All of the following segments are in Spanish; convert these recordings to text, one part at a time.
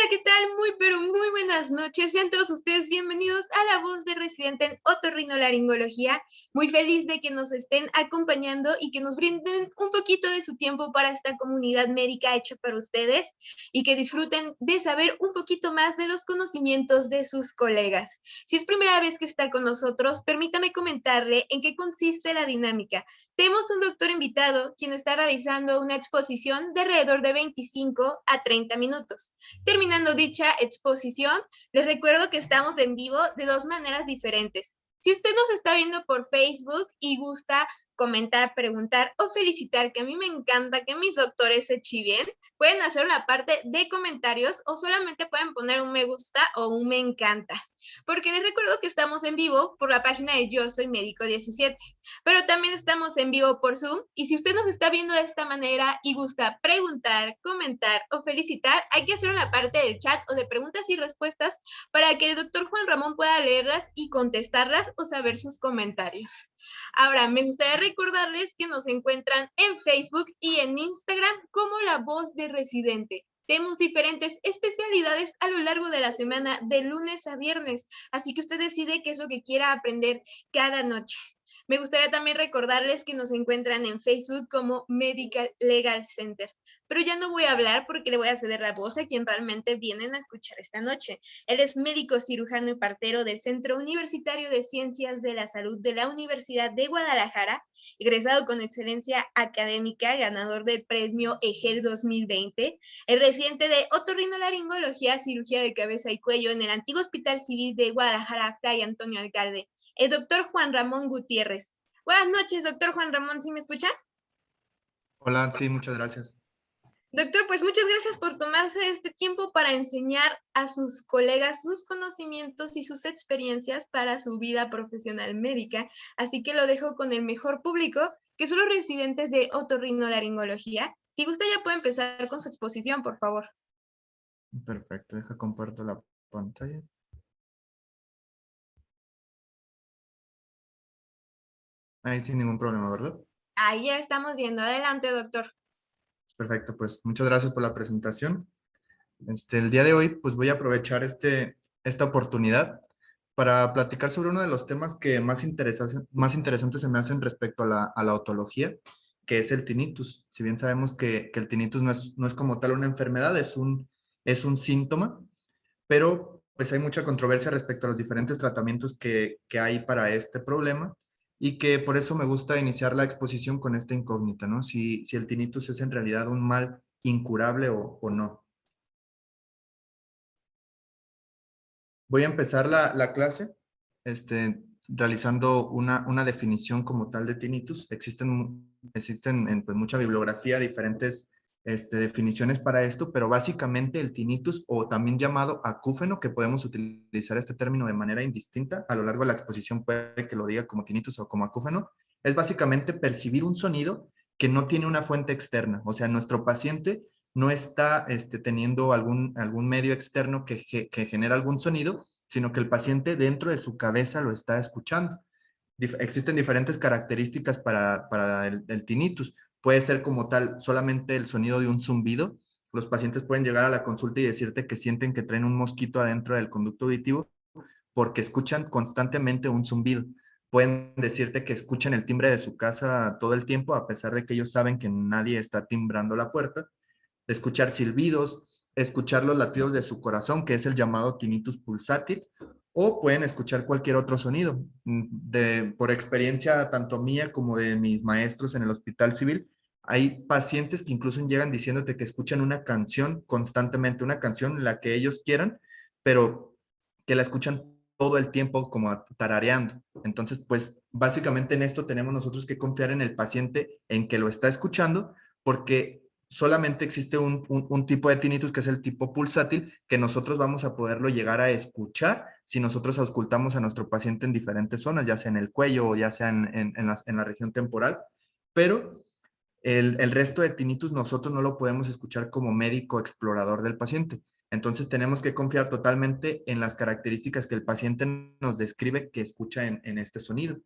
¿Qué tal? Muy, pero muy buenas noches. Sean todos ustedes bienvenidos a La Voz de Residente en Otorrinolaringología. Muy feliz de que nos estén acompañando y que nos brinden un poquito de su tiempo para esta comunidad médica hecha para ustedes y que disfruten de saber un poquito más de los conocimientos de sus colegas. Si es primera vez que está con nosotros, permítame comentarle en qué consiste la dinámica. Tenemos un doctor invitado quien está realizando una exposición de alrededor de 25 a 30 minutos. Terminando dicha exposición, les recuerdo que estamos en vivo de dos maneras diferentes. Si usted nos está viendo por Facebook y gusta comentar, preguntar o felicitar, que a mí me encanta que mis doctores se chiven, pueden hacer una parte de comentarios o solamente pueden poner un me gusta o un me encanta. Porque les recuerdo que estamos en vivo por la página de Yo Soy Médico 17, pero también estamos en vivo por Zoom y si usted nos está viendo de esta manera y gusta preguntar, comentar o felicitar, hay que hacer una parte del chat o de preguntas y respuestas para que el doctor Juan Ramón pueda leerlas y contestarlas o saber sus comentarios. Ahora, me gustaría recordarles que nos encuentran en Facebook y en Instagram como La Voz de Residente. Tenemos diferentes especialidades a lo largo de la semana, de lunes a viernes, así que usted decide qué es lo que quiera aprender cada noche. Me gustaría también recordarles que nos encuentran en Facebook como Medical Legal Center. Pero ya no voy a hablar porque le voy a ceder la voz a quien realmente vienen a escuchar esta noche. Él es médico cirujano y partero del Centro Universitario de Ciencias de la Salud de la Universidad de Guadalajara, egresado con excelencia académica, ganador del premio EGEL 2020, el residente de otorrinolaringología, cirugía de cabeza y cuello en el antiguo Hospital Civil de Guadalajara, Fray Antonio Alcalde, el doctor Juan Ramón Gutiérrez. Buenas noches, doctor Juan Ramón, ¿sí me escucha? Hola, sí, muchas gracias. Doctor, pues muchas gracias por tomarse este tiempo para enseñar a sus colegas sus conocimientos y sus experiencias para su vida profesional médica. Así que lo dejo con el mejor público, que son los residentes de otorrinolaringología. Si gusta, ya puede empezar con su exposición, por favor. Perfecto, deja comparto la pantalla. Ahí sin ningún problema, ¿verdad? Ahí ya estamos viendo. Adelante, doctor. Perfecto, pues muchas gracias por la presentación. El día de hoy, pues voy a aprovechar esta oportunidad para platicar sobre uno de los temas que más interesantes se me hacen respecto a la otología, que es el tinnitus. Si bien sabemos que el tinnitus no es como tal una enfermedad, es un síntoma, pero pues hay mucha controversia respecto a los diferentes tratamientos que hay para este problema y que por eso me gusta iniciar la exposición con esta incógnita, ¿no? Si el tinnitus es en realidad un mal incurable o no. Voy a empezar la clase realizando una definición como tal de tinnitus. Existen en pues, mucha bibliografía diferentes definiciones para esto, pero básicamente el tinnitus, o también llamado acúfeno, que podemos utilizar este término de manera indistinta, a lo largo de la exposición puede que lo diga como tinnitus o como acúfeno, es básicamente percibir un sonido que no tiene una fuente externa. O sea, nuestro paciente no está teniendo algún medio externo que genera algún sonido, sino que el paciente dentro de su cabeza lo está escuchando. Existen diferentes características para el tinnitus. Puede ser como tal solamente el sonido de un zumbido. Los pacientes pueden llegar a la consulta y decirte que sienten que traen un mosquito adentro del conducto auditivo porque escuchan constantemente un zumbido. Pueden decirte que escuchan el timbre de su casa todo el tiempo, a pesar de que ellos saben que nadie está timbrando la puerta. Escuchar silbidos, escuchar los latidos de su corazón, que es el llamado tinnitus pulsátil, o pueden escuchar cualquier otro sonido. Por experiencia tanto mía como de mis maestros en el hospital civil, hay pacientes que incluso llegan diciéndote que escuchan una canción constantemente, una canción la que ellos quieran, pero que la escuchan todo el tiempo como tarareando. Entonces, pues básicamente en esto tenemos nosotros que confiar en el paciente, en que lo está escuchando, porque solamente existe un tipo de tinnitus que es el tipo pulsátil, que nosotros vamos a poderlo llegar a escuchar si nosotros auscultamos a nuestro paciente en diferentes zonas, ya sea en el cuello o ya sea en la región temporal, pero el resto de tinnitus nosotros no lo podemos escuchar como médico explorador del paciente. Entonces tenemos que confiar totalmente en las características que el paciente nos describe que escucha en este sonido.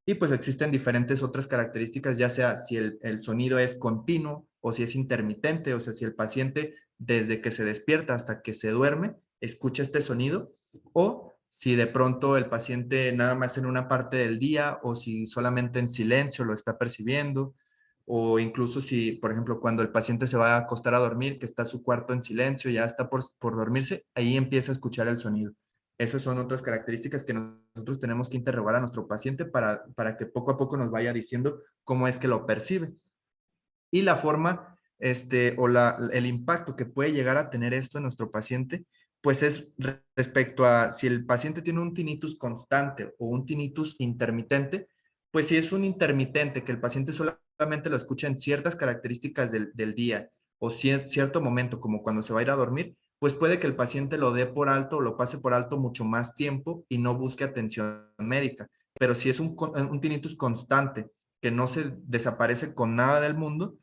Y pues existen diferentes otras características, ya sea si el sonido es continuo, o si es intermitente, o sea, si el paciente desde que se despierta hasta que se duerme escucha este sonido, o si de pronto el paciente nada más en una parte del día, o si solamente en silencio lo está percibiendo, o incluso si, por ejemplo, cuando el paciente se va a acostar a dormir, que está su cuarto en silencio, ya está por dormirse, ahí empieza a escuchar el sonido. Esas son otras características que nosotros tenemos que interrogar a nuestro paciente para que poco a poco nos vaya diciendo cómo es que lo percibe. Y la forma el impacto que puede llegar a tener esto en nuestro paciente, pues es respecto a si el paciente tiene un tinnitus constante o un tinnitus intermitente, pues si es un intermitente que el paciente solamente lo escucha en ciertas características del día o cierto momento, como cuando se va a ir a dormir, pues puede que el paciente lo dé por alto o lo pase por alto mucho más tiempo y no busque atención médica. Pero si es un tinnitus constante que no se desaparece con nada del mundo,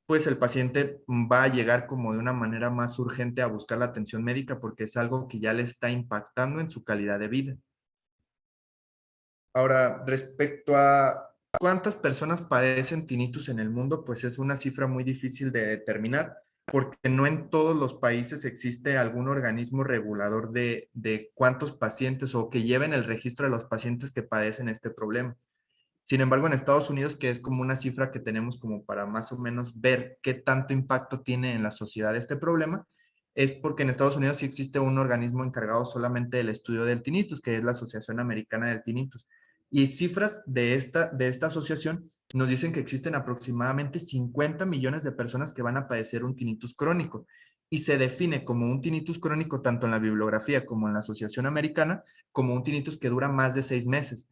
pues el paciente va a llegar como de una manera más urgente a buscar la atención médica porque es algo que ya le está impactando en su calidad de vida. Ahora, respecto a cuántas personas padecen tinnitus en el mundo, pues es una cifra muy difícil de determinar porque no en todos los países existe algún organismo regulador de cuántos pacientes o que lleven el registro de los pacientes que padecen este problema. Sin embargo, en Estados Unidos, que es como una cifra que tenemos como para más o menos ver qué tanto impacto tiene en la sociedad este problema, es porque en Estados Unidos sí existe un organismo encargado solamente del estudio del tinnitus, que es la Asociación Americana del Tinnitus. Y cifras de esta asociación nos dicen que existen aproximadamente 50 millones de personas que van a padecer un tinnitus crónico. Y se define como un tinnitus crónico tanto en la bibliografía como en la Asociación Americana, como un tinnitus que dura más de 6 meses.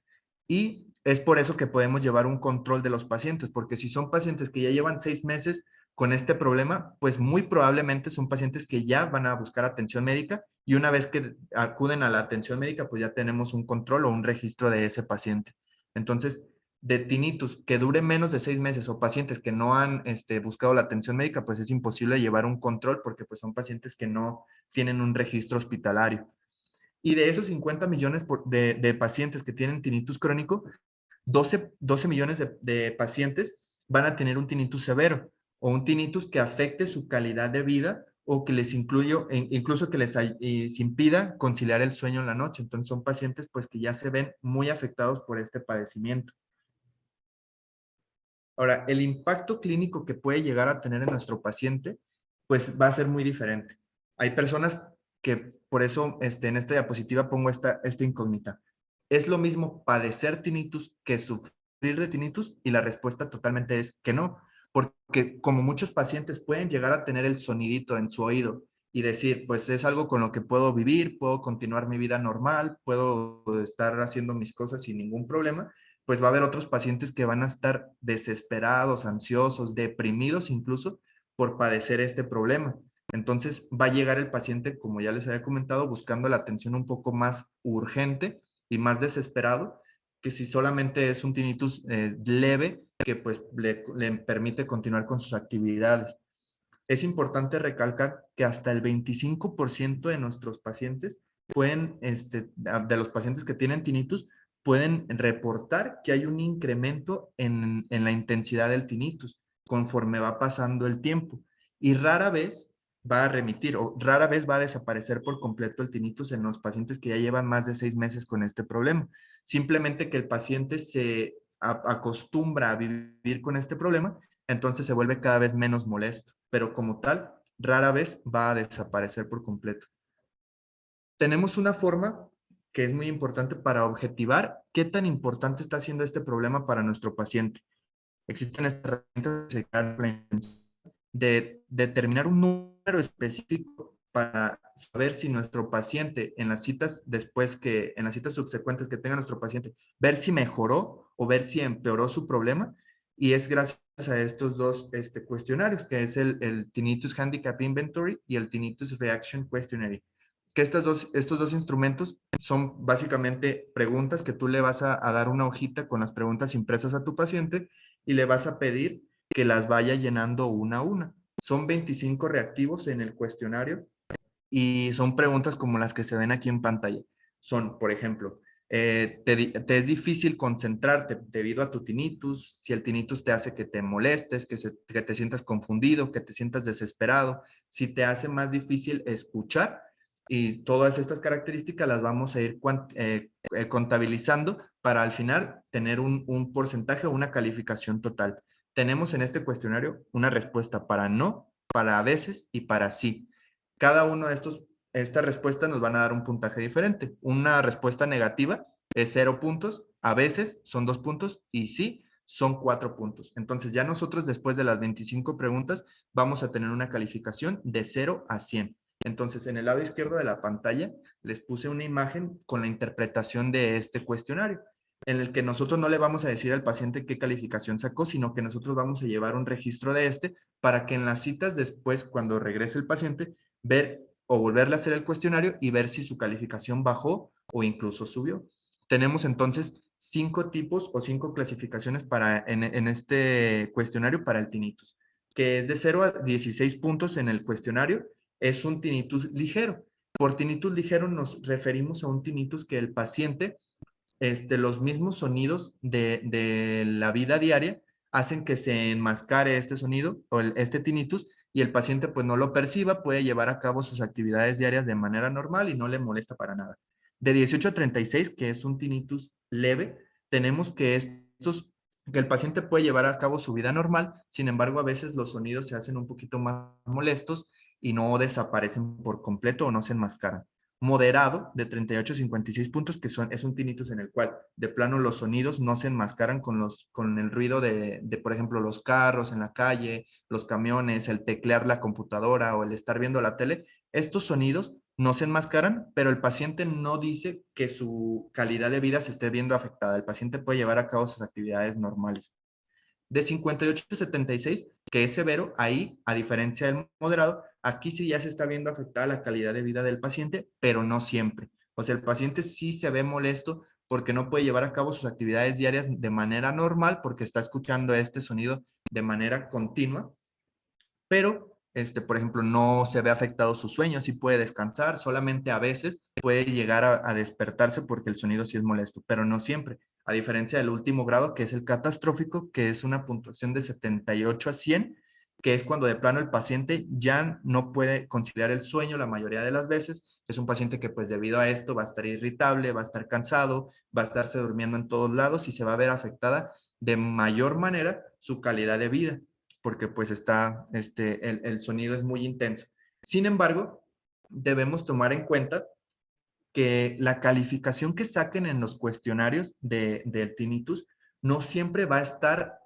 Y es por eso que podemos llevar un control de los pacientes, porque si son pacientes que ya llevan 6 meses con este problema, pues muy probablemente son pacientes que ya van a buscar atención médica y una vez que acuden a la atención médica, pues ya tenemos un control o un registro de ese paciente. Entonces, de tinnitus que dure menos de 6 meses o pacientes que no han buscado la atención médica, pues es imposible llevar un control porque pues son pacientes que no tienen un registro hospitalario. Y de esos 50 millones de pacientes que tienen tinnitus crónico, 12 millones de pacientes van a tener un tinnitus severo o un tinnitus que afecte su calidad de vida o que incluso que les impida conciliar el sueño en la noche. Entonces son pacientes pues que ya se ven muy afectados por este padecimiento. Ahora, el impacto clínico que puede llegar a tener en nuestro paciente pues va a ser muy diferente. Hay personas que por eso en esta diapositiva pongo esta incógnita. ¿Es lo mismo padecer tinnitus que sufrir de tinnitus? Y la respuesta totalmente es que no, porque como muchos pacientes pueden llegar a tener el sonidito en su oído y decir, pues es algo con lo que puedo vivir, puedo continuar mi vida normal, puedo estar haciendo mis cosas sin ningún problema, pues va a haber otros pacientes que van a estar desesperados, ansiosos, deprimidos incluso por padecer este problema. Entonces va a llegar el paciente, como ya les había comentado, buscando la atención un poco más urgente y más desesperado, que si solamente es un tinnitus leve, que pues le permite continuar con sus actividades. Es importante recalcar que hasta el 25% de nuestros pacientes pueden, de los pacientes que tienen tinnitus, pueden reportar que hay un incremento en la intensidad del tinnitus conforme va pasando el tiempo. Y rara vez va a remitir o rara vez va a desaparecer por completo el tinnitus en los pacientes que ya llevan más de 6 meses con este problema. Simplemente que el paciente se acostumbra a vivir con este problema, entonces se vuelve cada vez menos molesto, pero como tal, rara vez va a desaparecer por completo. Tenemos una forma que es muy importante para objetivar qué tan importante está siendo este problema para nuestro paciente. Existen herramientas de determinar un número específico para saber si nuestro paciente en las citas en las citas subsecuentes que tenga nuestro paciente, ver si mejoró o ver si empeoró su problema. Y es gracias a estos dos cuestionarios, que es el Tinnitus Handicap Inventory y el Tinnitus Reaction Questionnaire. Que estos dos instrumentos son básicamente preguntas que tú le vas a dar una hojita con las preguntas impresas a tu paciente y le vas a pedir que las vaya llenando una a una. Son 25 reactivos en el cuestionario y son preguntas como las que se ven aquí en pantalla. Son, por ejemplo, te es difícil concentrarte debido a tu tinnitus, si el tinnitus te hace que te molestes, que te sientas confundido, que te sientas desesperado, si te hace más difícil escuchar, y todas estas características las vamos a ir contabilizando para al final tener un porcentaje o una calificación total. Tenemos en este cuestionario una respuesta para no, para a veces y para sí. Cada uno de estas respuestas nos van a dar un puntaje diferente. Una respuesta negativa es 0 puntos, a veces son 2 puntos y sí son 4 puntos. Entonces ya nosotros después de las 25 preguntas vamos a tener una calificación de 0 a 100. Entonces en el lado izquierdo de la pantalla les puse una imagen con la interpretación de este cuestionario, en el que nosotros no le vamos a decir al paciente qué calificación sacó, sino que nosotros vamos a llevar un registro de este para que en las citas después, cuando regrese el paciente, ver o volverle a hacer el cuestionario y ver si su calificación bajó o incluso subió. Tenemos entonces 5 tipos o 5 clasificaciones en este cuestionario para el tinnitus, que es de 0 a 16 puntos en el cuestionario, es un tinnitus ligero. Por tinnitus ligero nos referimos a un tinnitus que el paciente, los mismos sonidos de la vida diaria hacen que se enmascare este sonido o este tinnitus y el paciente pues no lo perciba, puede llevar a cabo sus actividades diarias de manera normal y no le molesta para nada. De 18 a 36, que es un tinnitus leve, tenemos que el paciente puede llevar a cabo su vida normal, sin embargo a veces los sonidos se hacen un poquito más molestos y no desaparecen por completo o no se enmascaran. Moderado, de 38 a 56 puntos, es un tinnitus en el cual de plano los sonidos no se enmascaran con el ruido por ejemplo, los carros en la calle, los camiones, el teclear la computadora o el estar viendo la tele. Estos sonidos no se enmascaran, pero el paciente no dice que su calidad de vida se esté viendo afectada. El paciente puede llevar a cabo sus actividades normales. De 58 a 76, que es severo, ahí, a diferencia del moderado, aquí sí ya se está viendo afectada la calidad de vida del paciente, pero no siempre. O sea, el paciente sí se ve molesto porque no puede llevar a cabo sus actividades diarias de manera normal porque está escuchando este sonido de manera continua, pero, por ejemplo, no se ve afectado su sueño, sí puede descansar, solamente a veces puede llegar a despertarse porque el sonido sí es molesto, pero no siempre. A diferencia del último grado, que es el catastrófico, que es una puntuación de 78 a 100, que es cuando de plano el paciente ya no puede conciliar el sueño la mayoría de las veces. Es un paciente que pues debido a esto va a estar irritable, va a estar cansado, va a estarse durmiendo en todos lados y se va a ver afectada de mayor manera su calidad de vida porque pues el sonido es muy intenso. Sin embargo, debemos tomar en cuenta que la calificación que saquen en los cuestionarios del tinnitus no siempre va a estar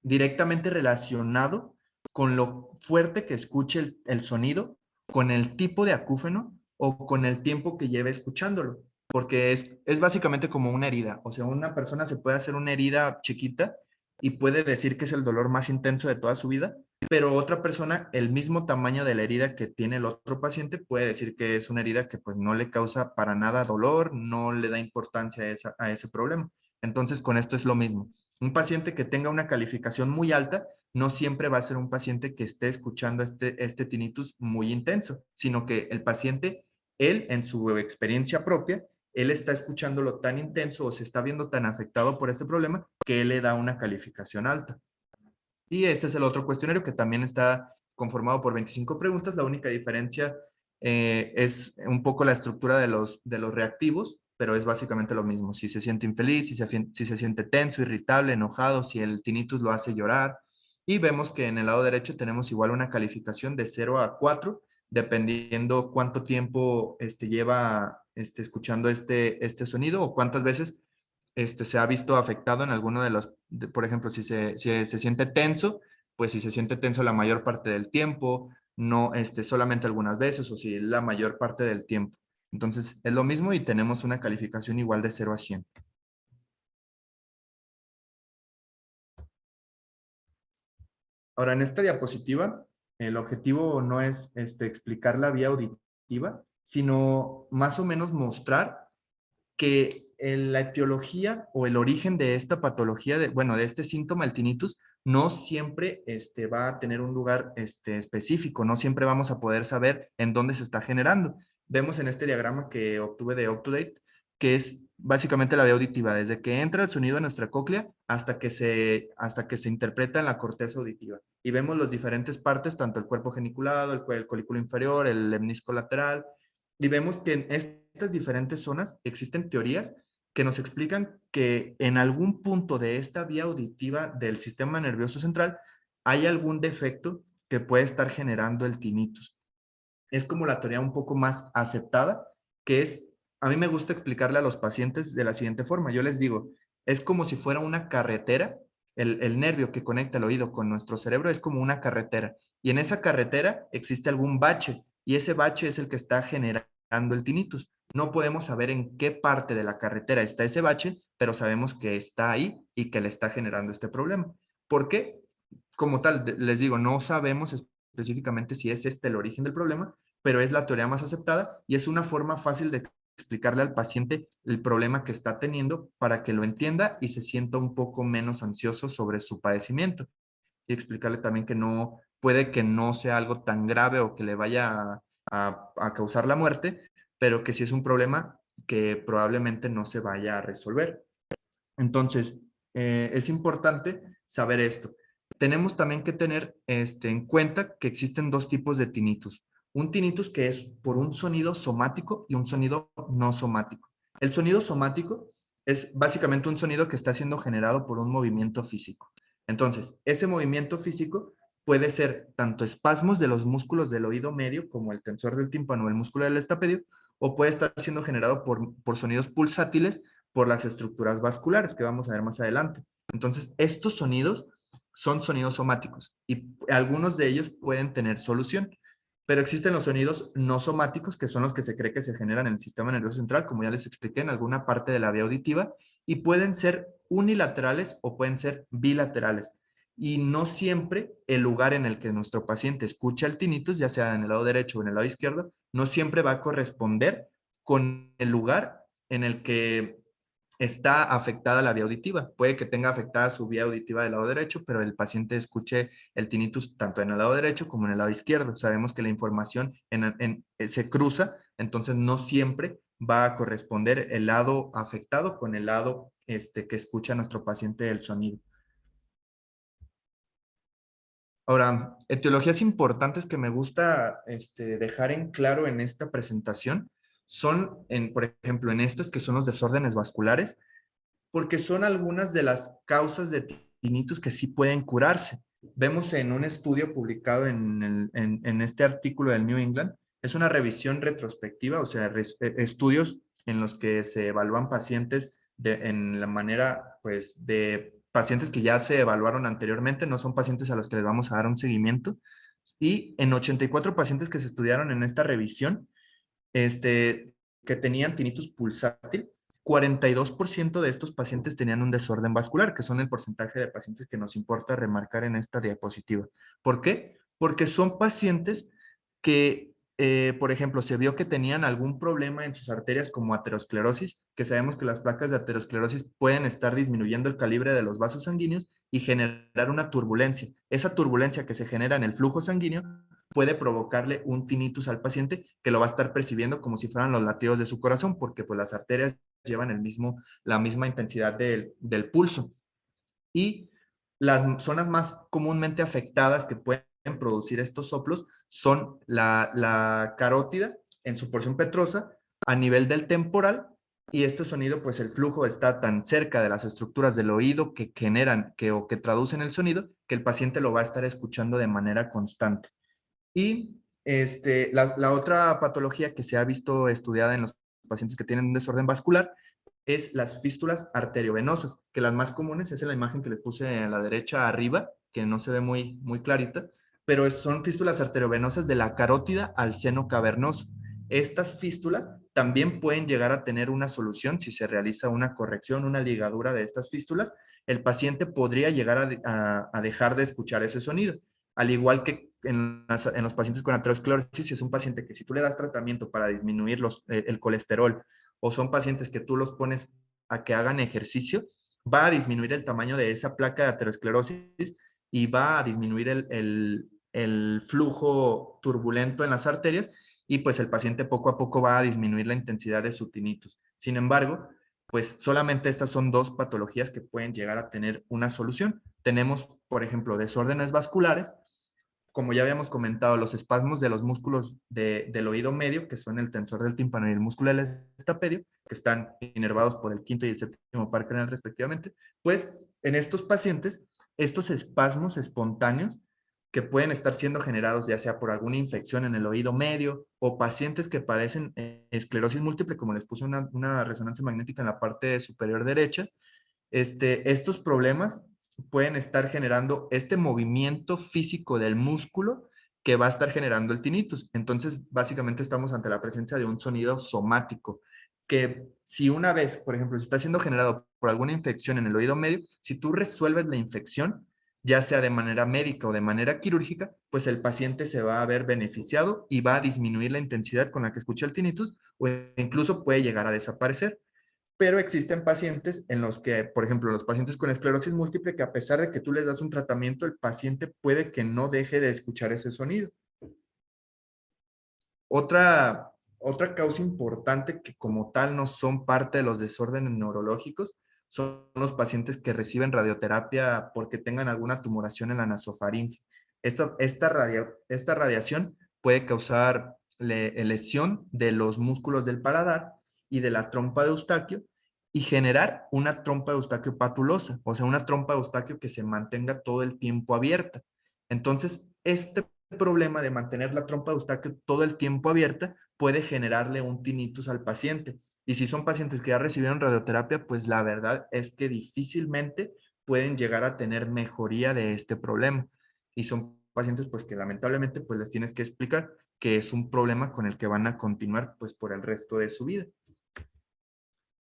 directamente relacionado con lo fuerte que escuche el sonido, con el tipo de acúfeno o con el tiempo que lleve escuchándolo, porque es básicamente como una herida. O sea, una persona se puede hacer una herida chiquita y puede decir que es el dolor más intenso de toda su vida, pero otra persona, el mismo tamaño de la herida que tiene el otro paciente, puede decir que es una herida que pues no le causa para nada dolor, no le da importancia a ese problema. Entonces, con esto es lo mismo. Un paciente que tenga una calificación muy alta no siempre va a ser un paciente que esté escuchando este tinnitus muy intenso, sino que el paciente, él en su experiencia propia, él está escuchándolo tan intenso o se está viendo tan afectado por este problema que él le da una calificación alta. Y este es el otro cuestionario que también está conformado por 25 preguntas. La única diferencia es un poco la estructura de los reactivos, pero es básicamente lo mismo. Si se siente infeliz, si se siente tenso, irritable, enojado, si el tinnitus lo hace llorar. Y vemos que en el lado derecho tenemos igual una calificación de 0 a 4, dependiendo cuánto tiempo lleva escuchando este sonido o cuántas veces se ha visto afectado en alguno por ejemplo, si se siente tenso, pues si se siente tenso la mayor parte del tiempo, no solamente algunas veces o si la mayor parte del tiempo. Entonces, es lo mismo y tenemos una calificación igual de 0 a 100. Ahora, en esta diapositiva, el objetivo no es explicar la vía auditiva, sino más o menos mostrar que la etiología o el origen de esta patología, de este síntoma, el tinnitus, no siempre va a tener un lugar específico, no siempre vamos a poder saber en dónde se está generando. Vemos en este diagrama que obtuve de UpToDate que es básicamente la vía auditiva, desde que entra el sonido en nuestra cóclea hasta que se interpreta en la corteza auditiva. Y vemos las diferentes partes, tanto el cuerpo geniculado, el colículo inferior, el lemnisco lateral, y vemos que en estas diferentes zonas existen teorías que nos explican que en algún punto de esta vía auditiva del sistema nervioso central hay algún defecto que puede estar generando el tinnitus. Es como la teoría un poco más aceptada, que es, a mí me gusta explicarle a los pacientes de la siguiente forma. Yo les digo, es como si fuera una carretera, el nervio que conecta el oído con nuestro cerebro es como una carretera. Y en esa carretera existe algún bache, y ese bache es el que está generando el tinnitus. No podemos saber en qué parte de la carretera está ese bache, pero sabemos que está ahí y que le está generando este problema. ¿Por qué? Como tal, les digo, no sabemos específicamente si es este el origen del problema, pero es la teoría más aceptada y es una forma fácil de explicarle al paciente el problema que está teniendo para que lo entienda y se sienta un poco menos ansioso sobre su padecimiento. Y explicarle también que no puede que no sea algo tan grave o que le vaya a causar la muerte, pero que sí es un problema que probablemente no se vaya a resolver. Entonces, es importante saber esto. Tenemos también que tener en cuenta que existen dos tipos de tinnitus. Un tinnitus que es por un sonido somático y un sonido no somático. El sonido somático es básicamente un sonido que está siendo generado por un movimiento físico. Entonces, ese movimiento físico puede ser tanto espasmos de los músculos del oído medio, como el tensor del tímpano o el músculo del estapedio, o puede estar siendo generado por sonidos pulsátiles por las estructuras vasculares que vamos a ver más adelante. Entonces, estos sonidos son sonidos somáticos y algunos de ellos pueden tener solución, pero existen los sonidos no somáticos, que son los que se cree que se generan en el sistema nervioso central, como ya les expliqué, en alguna parte de la vía auditiva, y pueden ser unilaterales o pueden ser bilaterales. Y no siempre el lugar en el que nuestro paciente escucha el tinnitus, ya sea en el lado derecho o en el lado izquierdo, no siempre va a corresponder con el lugar en el que está afectada la vía auditiva. Puede que tenga afectada su vía auditiva del lado derecho, pero el paciente escuche el tinnitus tanto en el lado derecho como en el lado izquierdo. Sabemos que la información se cruza, entonces no siempre va a corresponder el lado afectado con el lado que escucha nuestro paciente el sonido. Ahora, etiologías importantes que me gusta dejar en claro en esta presentación son, por ejemplo, en estas que son los desórdenes vasculares, porque son algunas de las causas de tinnitus que sí pueden curarse. Vemos en un estudio publicado en este artículo del New England, es una revisión retrospectiva, o sea, estudios en los que se evalúan pacientes en la manera, pues, de pacientes que ya se evaluaron anteriormente, no son pacientes a los que les vamos a dar un seguimiento, y en 84 pacientes que se estudiaron en esta revisión, que tenían tinnitus pulsátil, 42% de estos pacientes tenían un desorden vascular, que son el porcentaje de pacientes que nos importa remarcar en esta diapositiva. ¿Por qué? Porque son pacientes que, por ejemplo, se vio que tenían algún problema en sus arterias como aterosclerosis, que sabemos que las placas de aterosclerosis pueden estar disminuyendo el calibre de los vasos sanguíneos y generar una turbulencia. Esa turbulencia que se genera en el flujo sanguíneo puede provocarle un tinnitus al paciente que lo va a estar percibiendo como si fueran los latidos de su corazón, porque pues las arterias llevan la misma intensidad del pulso. Y las zonas más comúnmente afectadas que pueden producir estos soplos son la carótida en su porción petrosa a nivel del temporal, y este sonido, pues el flujo está tan cerca de las estructuras del oído que generan o que traducen el sonido, que el paciente lo va a estar escuchando de manera constante. Y la otra patología que se ha visto estudiada en los pacientes que tienen un desorden vascular es las fístulas arteriovenosas, que las más comunes es en la imagen que les puse a la derecha arriba, que no se ve muy, muy clarita, pero son fístulas arteriovenosas de la carótida al seno cavernoso. Estas fístulas también pueden llegar a tener una solución si se realiza una corrección, una ligadura de estas fístulas. El paciente podría llegar a dejar de escuchar ese sonido, al igual que en los pacientes con aterosclerosis. Es un paciente que si tú le das tratamiento para disminuir el colesterol, o son pacientes que tú los pones a que hagan ejercicio, va a disminuir el tamaño de esa placa de aterosclerosis y va a disminuir el flujo turbulento en las arterias, y pues el paciente poco a poco va a disminuir la intensidad de su tinnitus. Sin embargo, pues solamente estas son dos patologías que pueden llegar a tener una solución. Tenemos, por ejemplo, desórdenes vasculares, como ya habíamos comentado, los espasmos de los músculos del oído medio, que son el tensor del tímpano y el músculo del estapedio, que están inervados por el quinto y el séptimo par craneal respectivamente, pues en estos pacientes, estos espasmos espontáneos que pueden estar siendo generados ya sea por alguna infección en el oído medio o pacientes que padecen esclerosis múltiple, como les puse una resonancia magnética en la parte superior derecha, estos problemas pueden estar generando este movimiento físico del músculo que va a estar generando el tinnitus. Entonces, básicamente estamos ante la presencia de un sonido somático, que si una vez, por ejemplo, si está siendo generado por alguna infección en el oído medio, si tú resuelves la infección, ya sea de manera médica o de manera quirúrgica, pues el paciente se va a ver beneficiado y va a disminuir la intensidad con la que escucha el tinnitus o incluso puede llegar a desaparecer. Pero existen pacientes en los que, por ejemplo, los pacientes con esclerosis múltiple, que a pesar de que tú les das un tratamiento, el paciente puede que no deje de escuchar ese sonido. Otra causa importante que como tal no son parte de los desórdenes neurológicos son los pacientes que reciben radioterapia porque tengan alguna tumoración en la nasofaringe. Esta radiación puede causar lesión de los músculos del paladar y de la trompa de Eustaquio y generar una trompa de Eustaquio patulosa, o sea, una trompa de Eustaquio que se mantenga todo el tiempo abierta. Entonces, este problema de mantener la trompa de Eustaquio todo el tiempo abierta puede generarle un tinnitus al paciente. Y si son pacientes que ya recibieron radioterapia, pues la verdad es que difícilmente pueden llegar a tener mejoría de este problema. Y son pacientes pues que lamentablemente pues les tienes que explicar que es un problema con el que van a continuar pues por el resto de su vida.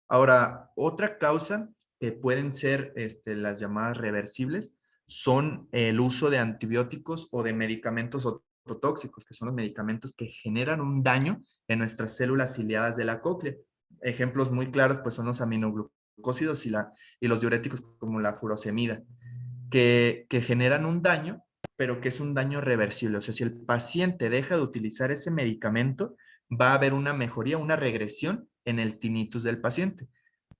Ahora, otra causa que pueden ser las llamadas reversibles son el uso de antibióticos o de medicamentos ototóxicos, que son los medicamentos que generan un daño en nuestras células ciliadas de la cóclea. Ejemplos muy claros pues son los aminoglucósidos y los diuréticos como la furosemida, que generan un daño, pero que es un daño reversible. O sea, si el paciente deja de utilizar ese medicamento, va a haber una mejoría, una regresión en el tinnitus del paciente.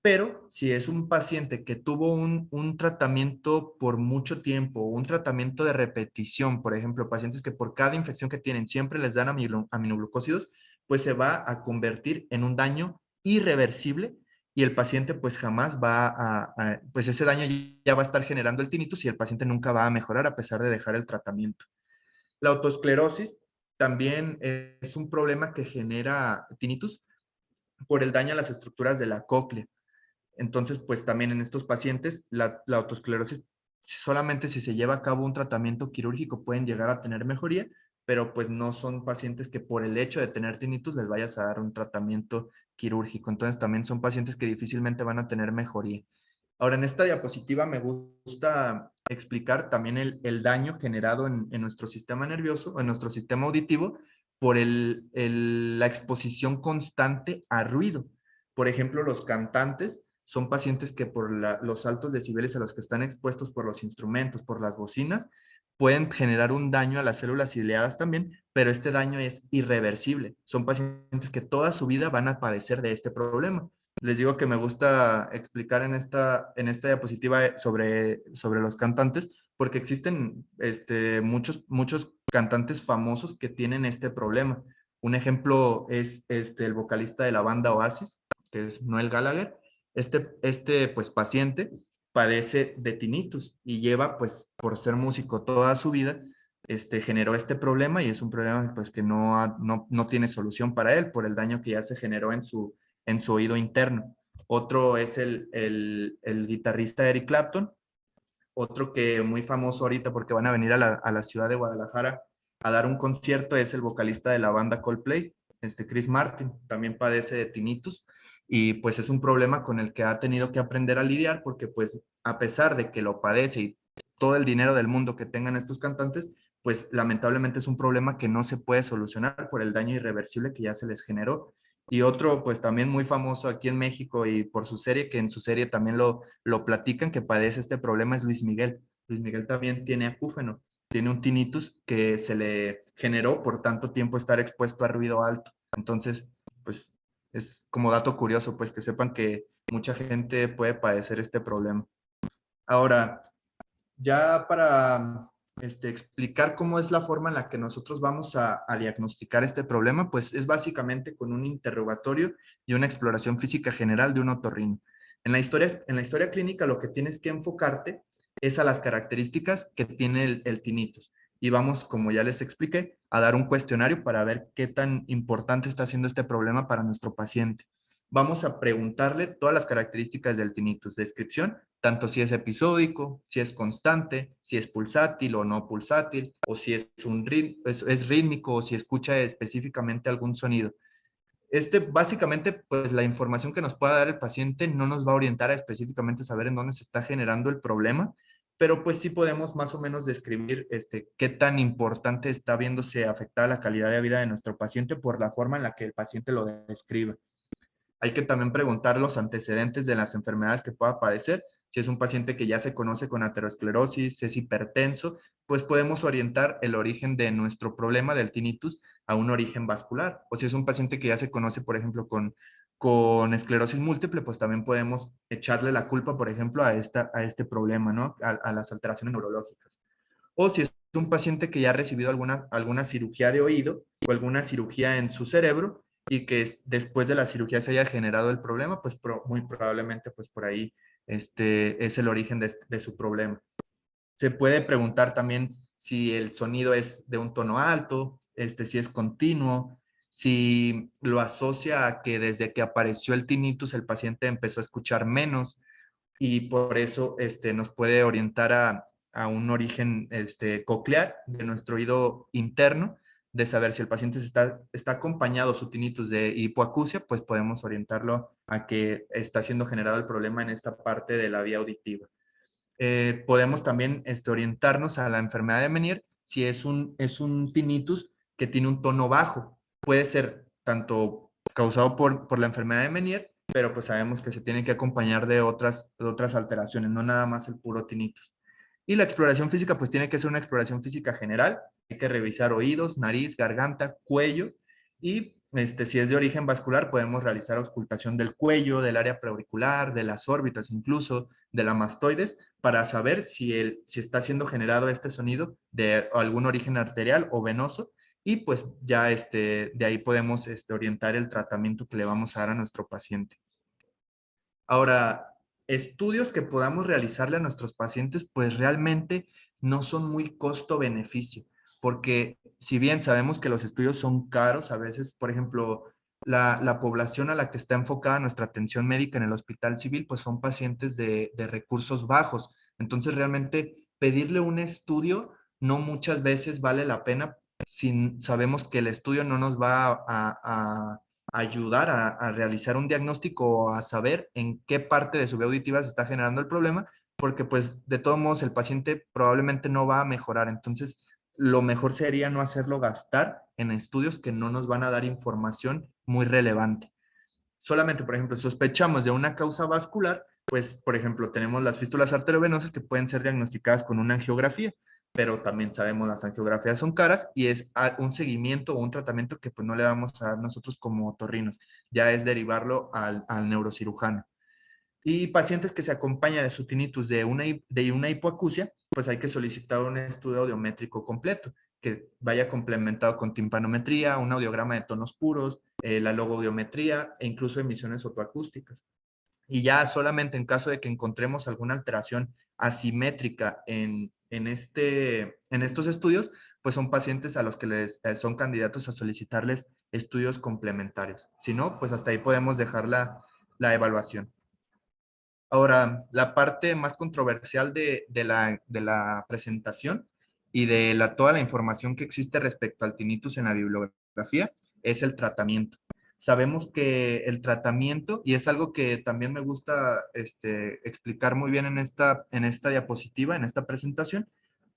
Pero si es un paciente que tuvo un tratamiento por mucho tiempo, un tratamiento de repetición, por ejemplo, pacientes que por cada infección que tienen siempre les dan aminoglucósidos, pues se va a convertir en un daño irreversible y el paciente pues jamás pues ese daño ya va a estar generando el tinnitus y el paciente nunca va a mejorar a pesar de dejar el tratamiento. La autoesclerosis también es un problema que genera tinnitus por el daño a las estructuras de la cóclea. Entonces, pues también en estos pacientes, la autoesclerosis, solamente si se lleva a cabo un tratamiento quirúrgico pueden llegar a tener mejoría, pero pues no son pacientes que por el hecho de tener tinnitus les vayas a dar un tratamiento quirúrgico. Entonces, también son pacientes que difícilmente van a tener mejoría. Ahora, en esta diapositiva me gusta explicar también el daño generado en nuestro sistema nervioso, en nuestro sistema auditivo, por la exposición constante a ruido. Por ejemplo, los cantantes son pacientes que por los altos decibeles a los que están expuestos por los instrumentos, por las bocinas, pueden generar un daño a las células ciliadas también, pero este daño es irreversible. Son pacientes que toda su vida van a padecer de este problema. Les digo que me gusta explicar en esta diapositiva sobre los cantantes, porque existen muchos cantantes famosos que tienen este problema. Un ejemplo es el vocalista de la banda Oasis, que es Noel Gallagher. Pues paciente padece de tinnitus y lleva pues por ser músico toda su vida, generó este problema y es un problema pues que no tiene solución para él por el daño que ya se generó en su oído interno. Otro es el guitarrista Eric Clapton, otro que muy famoso ahorita porque van a venir a la ciudad de Guadalajara a dar un concierto es el vocalista de la banda Coldplay, Chris Martin, también padece de tinnitus y pues es un problema con el que ha tenido que aprender a lidiar porque pues a pesar de que lo padece y todo el dinero del mundo que tengan estos cantantes, pues lamentablemente es un problema que no se puede solucionar por el daño irreversible que ya se les generó. Y otro, pues también muy famoso aquí en México y por su serie, que en su serie también lo platican, que padece este problema, es Luis Miguel. Luis Miguel también tiene acúfeno. tiene un tinnitus que se le generó por tanto tiempo estar expuesto a ruido alto. Entonces, pues es como dato curioso, pues que sepan que mucha gente puede padecer este problema. Ahora, ya para explicar cómo es la forma en la que nosotros vamos a diagnosticar este problema, pues es básicamente con un interrogatorio y una exploración física general de un otorrino. En la historia clínica lo que tienes que enfocarte es a las características que tiene el tinnitus. Y vamos, como ya les expliqué, a dar un cuestionario para ver qué tan importante está siendo este problema para nuestro paciente. Vamos a preguntarle todas las características del tinnitus, descripción, tanto si es episódico, si es constante, si es pulsátil o no pulsátil, o si es rítmico o si escucha específicamente algún sonido. Básicamente, pues la información que nos pueda dar el paciente no nos va a orientar a específicamente saber en dónde se está generando el problema, pero pues sí podemos más o menos describir qué tan importante está viéndose afectada la calidad de vida de nuestro paciente por la forma en la que el paciente lo describe. Hay que también preguntar los antecedentes de las enfermedades que pueda padecer. Si es un paciente que ya se conoce con aterosclerosis, es hipertenso, pues podemos orientar el origen de nuestro problema del tinnitus a un origen vascular. O si es un paciente que ya se conoce, por ejemplo, con esclerosis múltiple, pues también podemos echarle la culpa, por ejemplo, a este problema, ¿no? A las alteraciones neurológicas. O si es un paciente que ya ha recibido alguna cirugía de oído o alguna cirugía en su cerebro, y que después de la cirugía se haya generado el problema, pues muy probablemente pues por ahí es el origen de su problema. Se puede preguntar también si el sonido es de un tono alto, si es continuo, si lo asocia a que desde que apareció el tinnitus el paciente empezó a escuchar menos y por eso nos puede orientar a un origen coclear de nuestro oído interno, de saber si el paciente está acompañado su tinnitus de hipoacusia, pues podemos orientarlo a que está siendo generado el problema en esta parte de la vía auditiva. Podemos también orientarnos a la enfermedad de Meniere si es un tinnitus que tiene un tono bajo. Puede ser tanto causado por la enfermedad de Meniere, pero pues sabemos que se tiene que acompañar de otras alteraciones, no nada más el puro tinnitus. Y la exploración física pues tiene que ser una exploración física general. Hay que revisar oídos, nariz, garganta, cuello y si es de origen vascular podemos realizar auscultación del cuello, del área preauricular, de las órbitas incluso, de la mastoides, para saber si está siendo generado este sonido de algún origen arterial o venoso y pues ya de ahí podemos orientar el tratamiento que le vamos a dar a nuestro paciente. Ahora, estudios que podamos realizarle a nuestros pacientes pues realmente no son muy costo-beneficio, porque si bien sabemos que los estudios son caros, a veces, por ejemplo, la población a la que está enfocada nuestra atención médica en el hospital civil, pues son pacientes de recursos bajos. Entonces, realmente pedirle un estudio no muchas veces vale la pena si sabemos que el estudio no nos va a ayudar a realizar un diagnóstico o a saber en qué parte de su vía auditiva se está generando el problema, porque pues de todos modos el paciente probablemente no va a mejorar. Entonces, lo mejor sería no hacerlo gastar en estudios que no nos van a dar información muy relevante. Solamente, por ejemplo, sospechamos de una causa vascular, pues, por ejemplo, tenemos las fístulas arteriovenosas que pueden ser diagnosticadas con una angiografía, pero también sabemos las angiografías son caras y es un seguimiento o un tratamiento que pues no le vamos a dar nosotros como otorrinos, ya es derivarlo al neurocirujano. Y pacientes que se acompañan de su tinnitus de una hipoacusia, pues hay que solicitar un estudio audiométrico completo que vaya complementado con timpanometría, un audiograma de tonos puros, la logoaudiometría e incluso emisiones otoacústicas. Y ya solamente en caso de que encontremos alguna alteración asimétrica en estos estudios, pues son pacientes a los que son candidatos a solicitarles estudios complementarios. Si no, pues hasta ahí podemos dejar la evaluación. Ahora, la parte más controversial de la presentación y de toda la información que existe respecto al tinnitus en la bibliografía es el tratamiento. Sabemos que el tratamiento, y es algo que también me gusta explicar muy bien en esta diapositiva, en esta presentación,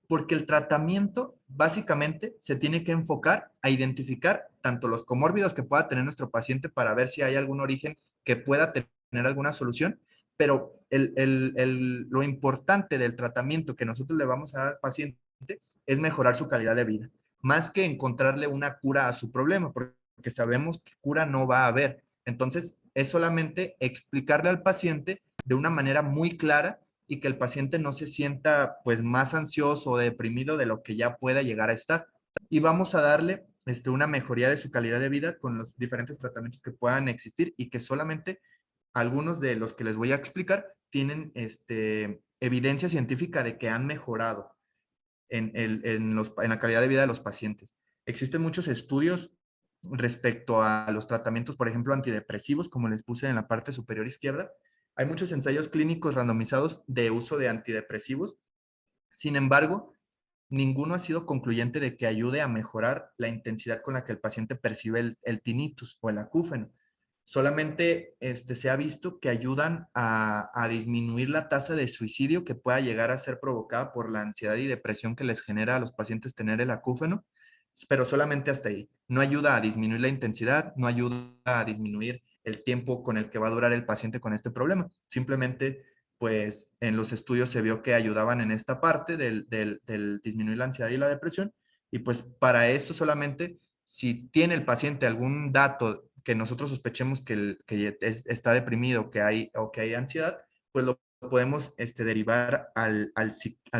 porque el tratamiento básicamente se tiene que enfocar a identificar tanto los comórbidos que pueda tener nuestro paciente para ver si hay algún origen que pueda tener alguna solución, pero lo importante del tratamiento que nosotros le vamos a dar al paciente es mejorar su calidad de vida, más que encontrarle una cura a su problema, porque sabemos que cura no va a haber. Entonces, es solamente explicarle al paciente de una manera muy clara y que el paciente no se sienta pues más ansioso o deprimido de lo que ya pueda llegar a estar. Y vamos a darle una mejoría de su calidad de vida con los diferentes tratamientos que puedan existir y que solamente algunos de los que les voy a explicar tienen evidencia científica de que han mejorado en la calidad de vida de los pacientes. Existen muchos estudios respecto a los tratamientos, por ejemplo, antidepresivos, como les puse en la parte superior izquierda. Hay muchos ensayos clínicos randomizados de uso de antidepresivos. Sin embargo, ninguno ha sido concluyente de que ayude a mejorar la intensidad con la que el paciente percibe el tinnitus o el acúfeno. Solamente se ha visto que ayudan a disminuir la tasa de suicidio que pueda llegar a ser provocada por la ansiedad y depresión que les genera a los pacientes tener el acúfeno, pero solamente hasta ahí. No ayuda a disminuir la intensidad, no ayuda a disminuir el tiempo con el que va a durar el paciente con este problema. Simplemente, pues en los estudios se vio que ayudaban en esta parte del disminuir la ansiedad y la depresión, y pues para eso solamente, si tiene el paciente algún dato que nosotros sospechemos que está deprimido o que hay ansiedad, pues lo podemos derivar al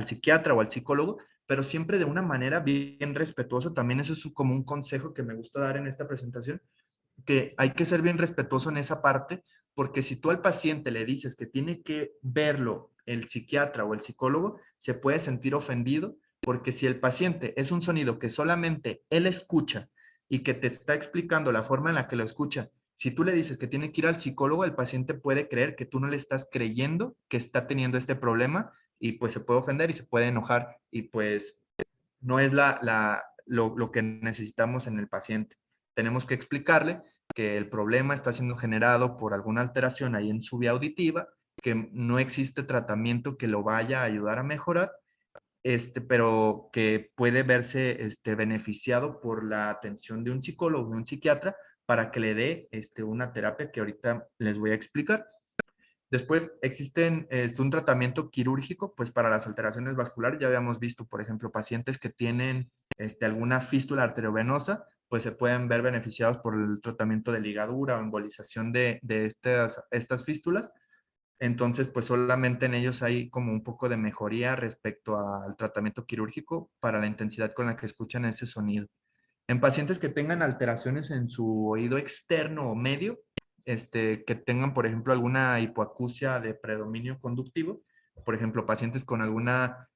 psiquiatra o al psicólogo, pero siempre de una manera bien respetuosa. También eso es como un consejo que me gusta dar en esta presentación, que hay que ser bien respetuoso en esa parte, porque si tú al paciente le dices que tiene que verlo el psiquiatra o el psicólogo, se puede sentir ofendido, porque si el paciente es un sonido que solamente él escucha y que te está explicando la forma en la que lo escucha, si tú le dices que tiene que ir al psicólogo, el paciente puede creer que tú no le estás creyendo que está teniendo este problema, y pues se puede ofender y se puede enojar, y pues no es lo que necesitamos en el paciente. Tenemos que explicarle que el problema está siendo generado por alguna alteración ahí en su vía auditiva, que no existe tratamiento que lo vaya a ayudar a mejorar, pero que puede verse beneficiado por la atención de un psicólogo, de un psiquiatra, para que le dé una terapia que ahorita les voy a explicar. Después existen un tratamiento quirúrgico, pues para las alteraciones vasculares. Ya habíamos visto, por ejemplo, pacientes que tienen alguna fístula arteriovenosa, pues se pueden ver beneficiados por el tratamiento de ligadura o embolización de estas fístulas. Entonces, pues solamente en ellos hay como un poco de mejoría respecto al tratamiento quirúrgico para la intensidad con la que escuchan ese sonido. En pacientes que tengan alteraciones en su oído externo o medio, que tengan, por ejemplo, alguna hipoacusia de predominio conductivo, por ejemplo, pacientes con alguna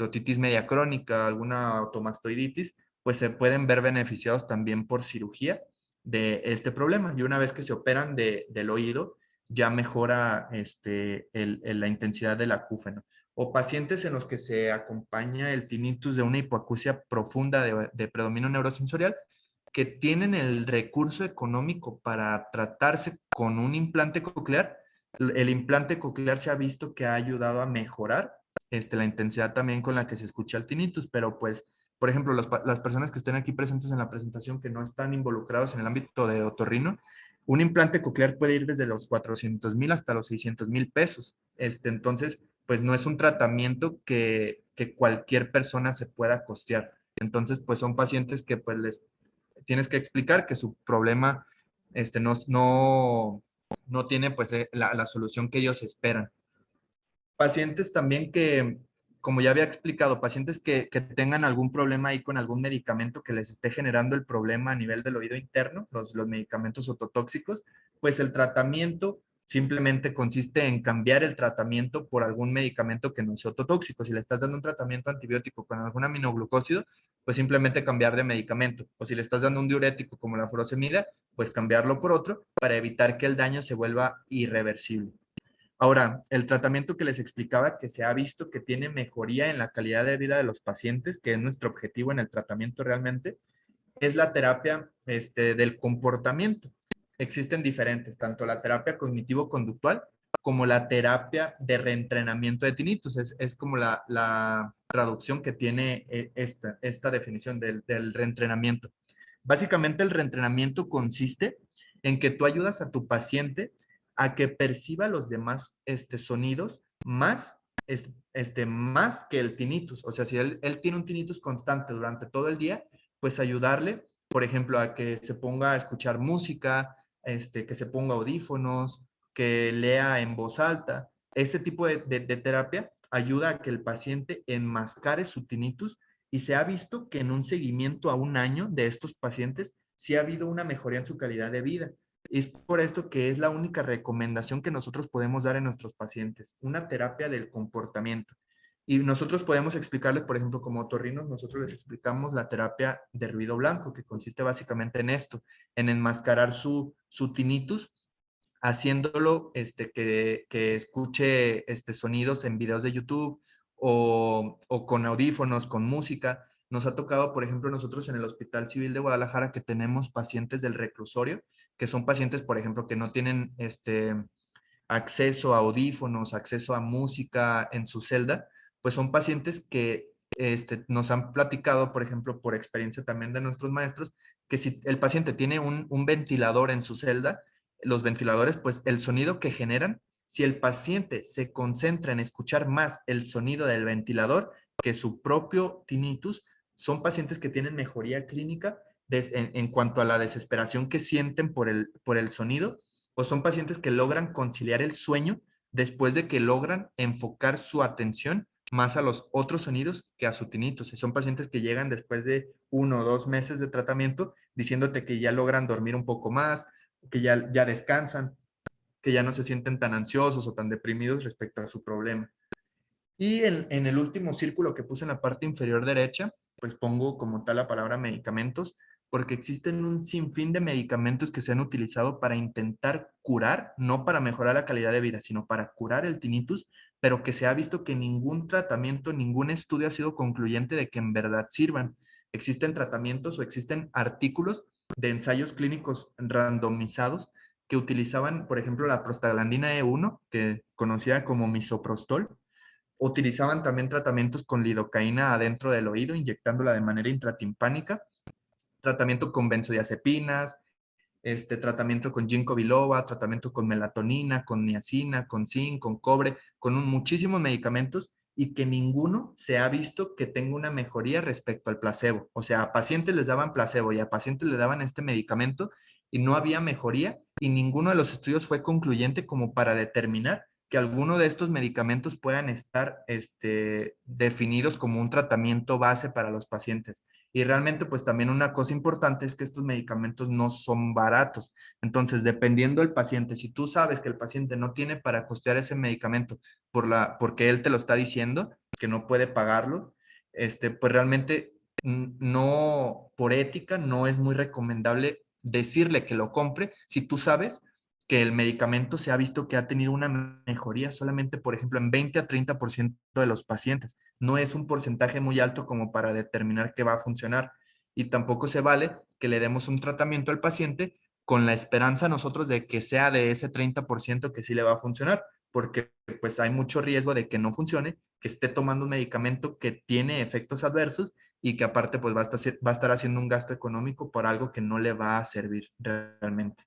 otitis media crónica, alguna automastoiditis, pues se pueden ver beneficiados también por cirugía de este problema. Y una vez que se operan del oído, ya mejora la intensidad del acúfeno. O pacientes en los que se acompaña el tinnitus de una hipoacusia profunda de predominio neurosensorial, que tienen el recurso económico para tratarse con un implante coclear. El implante coclear se ha visto que ha ayudado a mejorar la intensidad también con la que se escucha el tinnitus, pero pues, por ejemplo, las personas que estén aquí presentes en la presentación que no están involucrados en el ámbito de otorrino, un implante coclear puede ir desde los 400,000 hasta los 600,000 pesos. Entonces, pues no es un tratamiento que cualquier persona se pueda costear. Entonces, pues son pacientes que pues les tienes que explicar que su problema no tiene pues la solución que ellos esperan. Pacientes también que, como ya había explicado, pacientes que tengan algún problema ahí con algún medicamento que les esté generando el problema a nivel del oído interno, los medicamentos ototóxicos, pues el tratamiento simplemente consiste en cambiar el tratamiento por algún medicamento que no sea ototóxico. Si le estás dando un tratamiento antibiótico con algún aminoglucósido, pues simplemente cambiar de medicamento. O si le estás dando un diurético como la furosemida, pues cambiarlo por otro para evitar que el daño se vuelva irreversible. Ahora, el tratamiento que les explicaba, que se ha visto que tiene mejoría en la calidad de vida de los pacientes, que es nuestro objetivo en el tratamiento realmente, es la terapia del comportamiento. Existen diferentes, tanto la terapia cognitivo-conductual como la terapia de reentrenamiento de tinnitus. Es como la traducción que tiene esta definición del reentrenamiento. Básicamente, el reentrenamiento consiste en que tú ayudas a tu paciente a que perciba los demás sonidos más más que el tinnitus. O sea, si él tiene un tinnitus constante durante todo el día, pues ayudarle, por ejemplo, a que se ponga a escuchar música, que se ponga audífonos, que lea en voz alta. Este tipo de terapia ayuda a que el paciente enmascare su tinnitus y se ha visto que en un seguimiento a un año de estos pacientes sí ha habido una mejoría en su calidad de vida. Es por esto que es la única recomendación que nosotros podemos dar en nuestros pacientes, una terapia del comportamiento. Y nosotros podemos explicarles, por ejemplo, como otorrinos, nosotros les explicamos la terapia de ruido blanco, que consiste básicamente en esto, en enmascarar su tinnitus, haciéndolo que escuche sonidos en videos de YouTube o con audífonos, con música. Nos ha tocado, por ejemplo, nosotros en el Hospital Civil de Guadalajara que tenemos pacientes del reclusorio, que son pacientes, por ejemplo, que no tienen acceso a audífonos, acceso a música en su celda, pues son pacientes que nos han platicado, por ejemplo, por experiencia también de nuestros maestros, que si el paciente tiene un ventilador en su celda, los ventiladores, pues el sonido que generan, si el paciente se concentra en escuchar más el sonido del ventilador que su propio tinnitus, son pacientes que tienen mejoría clínica en cuanto a la desesperación que sienten por el sonido, o son pacientes que logran conciliar el sueño después de que logran enfocar su atención más a los otros sonidos que a su tinnitus. Son pacientes que llegan después de 1 o 2 meses de tratamiento diciéndote que ya logran dormir un poco más, que ya descansan, que ya no se sienten tan ansiosos o tan deprimidos respecto a su problema. Y en el último círculo que puse en la parte inferior derecha, pues pongo como tal la palabra medicamentos, porque existen un sinfín de medicamentos que se han utilizado para intentar curar, no para mejorar la calidad de vida, sino para curar el tinnitus, pero que se ha visto que ningún tratamiento, ningún estudio ha sido concluyente de que en verdad sirvan. Existen tratamientos o existen artículos de ensayos clínicos randomizados que utilizaban, por ejemplo, la prostaglandina E1, que conocida como misoprostol. Utilizaban también tratamientos con lidocaína adentro del oído, inyectándola de manera intratimpánica, tratamiento con benzodiazepinas, tratamiento con ginkgo biloba, tratamiento con melatonina, con niacina, con zinc, con cobre, con muchísimos medicamentos y que ninguno se ha visto que tenga una mejoría respecto al placebo. O sea, a pacientes les daban placebo y a pacientes les daban este medicamento y no había mejoría y ninguno de los estudios fue concluyente como para determinar que alguno de estos medicamentos puedan estar definidos como un tratamiento base para los pacientes. Y realmente, pues también una cosa importante es que estos medicamentos no son baratos. Entonces, dependiendo del paciente, si tú sabes que el paciente no tiene para costear ese medicamento porque él te lo está diciendo, que no puede pagarlo, pues realmente no, por ética, no es muy recomendable decirle que lo compre si tú sabes que el medicamento se ha visto que ha tenido una mejoría solamente, por ejemplo, en 20 a 30% de los pacientes. No es un porcentaje muy alto como para determinar que va a funcionar. Y tampoco se vale que le demos un tratamiento al paciente con la esperanza nosotros de que sea de ese 30% que sí le va a funcionar, porque pues hay mucho riesgo de que no funcione, que esté tomando un medicamento que tiene efectos adversos y que aparte pues va a estar haciendo un gasto económico por algo que no le va a servir realmente.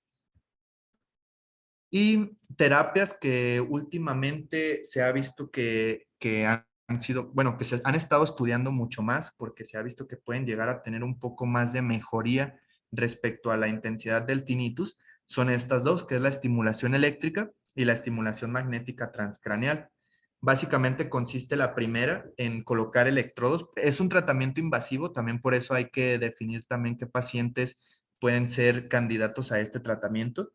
Y terapias que últimamente se ha visto que han sido, bueno, que se han estado estudiando mucho más porque se ha visto que pueden llegar a tener un poco más de mejoría respecto a la intensidad del tinnitus, son estas dos, que es la estimulación eléctrica y la estimulación magnética transcraneal. Básicamente consiste la primera en colocar electrodos. Es un tratamiento invasivo, también por eso hay que definir también qué pacientes pueden ser candidatos a este tratamiento,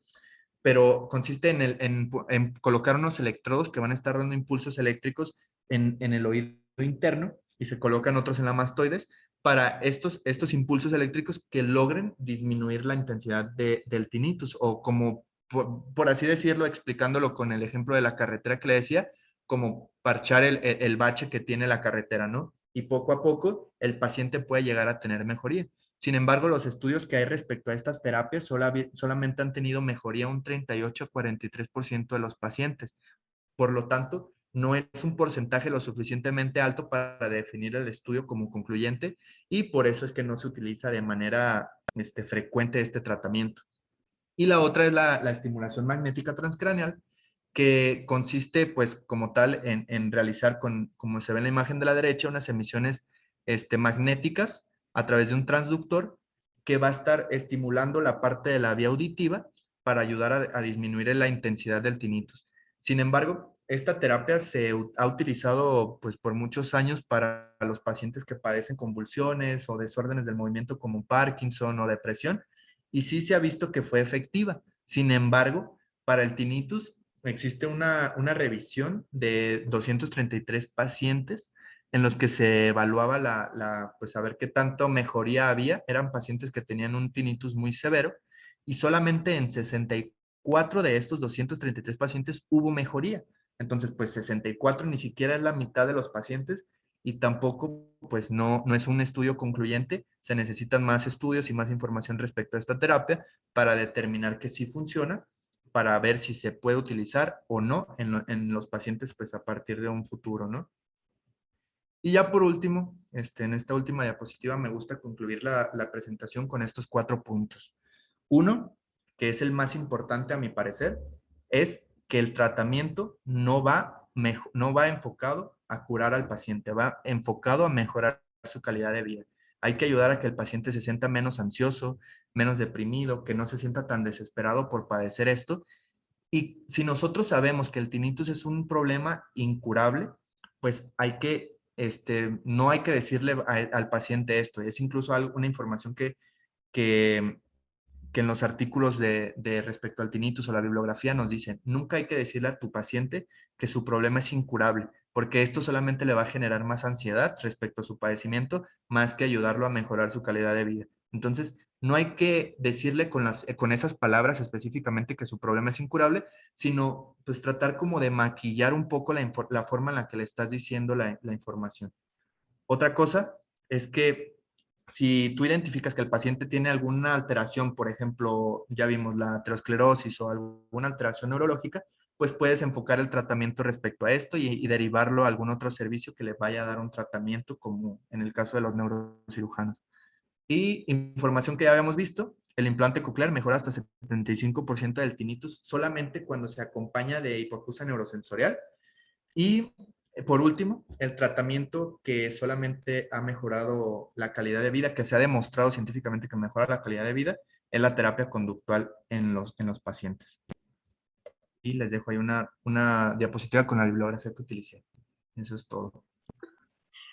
pero consiste en colocar unos electrodos que van a estar dando impulsos eléctricos en el oído interno y se colocan otros en la mastoides para estos impulsos eléctricos que logren disminuir la intensidad del tinnitus o como, por así decirlo, explicándolo con el ejemplo de la carretera que le decía, como parchar el bache que tiene la carretera, ¿no? Y poco a poco el paciente puede llegar a tener mejoría. Sin embargo, los estudios que hay respecto a estas terapias solamente han tenido mejoría un 38 a 43% de los pacientes. Por lo tanto, no es un porcentaje lo suficientemente alto para definir el estudio como concluyente y por eso es que no se utiliza de manera frecuente este tratamiento. Y la otra es la estimulación magnética transcraneal, que consiste pues como tal en realizar, como se ve en la imagen de la derecha, unas emisiones magnéticas a través de un transductor que va a estar estimulando la parte de la vía auditiva para ayudar a disminuir la intensidad del tinnitus. Sin embargo, esta terapia se ha utilizado pues por muchos años para los pacientes que padecen convulsiones o desórdenes del movimiento como Parkinson o depresión, y sí se ha visto que fue efectiva. Sin embargo, para el tinnitus existe una revisión de 233 pacientes en los que se evaluaba pues a ver qué tanto mejoría había. Eran pacientes que tenían un tinnitus muy severo y solamente en 64 de estos 233 pacientes hubo mejoría. Entonces, pues 64 ni siquiera es la mitad de los pacientes y tampoco, pues no es un estudio concluyente. Se necesitan más estudios y más información respecto a esta terapia para determinar que sí funciona, para ver si se puede utilizar o no en los pacientes, pues a partir de un futuro, ¿no? Y ya por último, en esta última diapositiva me gusta concluir la presentación con estos 4 puntos. Uno, que es el más importante a mi parecer, es que el tratamiento no va enfocado a curar al paciente, va enfocado a mejorar su calidad de vida. Hay que ayudar a que el paciente se sienta menos ansioso, menos deprimido, que no se sienta tan desesperado por padecer esto. Y si nosotros sabemos que el tinnitus es un problema incurable, pues no hay que decirle al paciente esto. Es incluso una información que, que en los artículos de respecto al tinnitus o la bibliografía nos dicen, nunca hay que decirle a tu paciente que su problema es incurable, porque esto solamente le va a generar más ansiedad respecto a su padecimiento, más que ayudarlo a mejorar su calidad de vida. Entonces, no hay que decirle con esas palabras específicamente que su problema es incurable, sino pues tratar como de maquillar un poco la forma en la que le estás diciendo la información. Otra cosa es que si tú identificas que el paciente tiene alguna alteración, por ejemplo, ya vimos la aterosclerosis o alguna alteración neurológica, pues puedes enfocar el tratamiento respecto a esto y derivarlo a algún otro servicio que le vaya a dar un tratamiento, como en el caso de los neurocirujanos. Y información que ya habíamos visto, el implante coclear mejora hasta 75% del tinnitus solamente cuando se acompaña de hipoacusia neurosensorial. Y por último, el tratamiento que solamente ha mejorado la calidad de vida, que se ha demostrado científicamente que mejora la calidad de vida, es la terapia conductual en los pacientes. Y les dejo ahí una diapositiva con la bibliografía que utilicé. Eso es todo.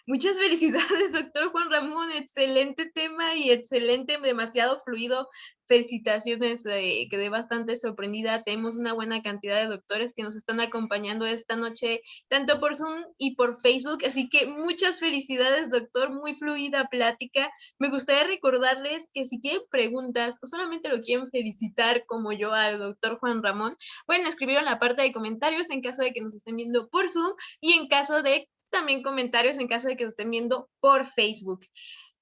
Muchas felicidades, doctor Juan Ramón. Excelente tema y excelente, demasiado fluido. Felicitaciones, quedé bastante sorprendida. Tenemos una buena cantidad de doctores que nos están acompañando esta noche, tanto por Zoom y por Facebook. Así que muchas felicidades, doctor. Muy fluida plática. Me gustaría recordarles que si tienen preguntas o solamente lo quieren felicitar como yo al doctor Juan Ramón, pueden escribirlo en la parte de comentarios en caso de que nos estén viendo por Zoom y en caso de también comentarios en caso de que lo estén viendo por Facebook.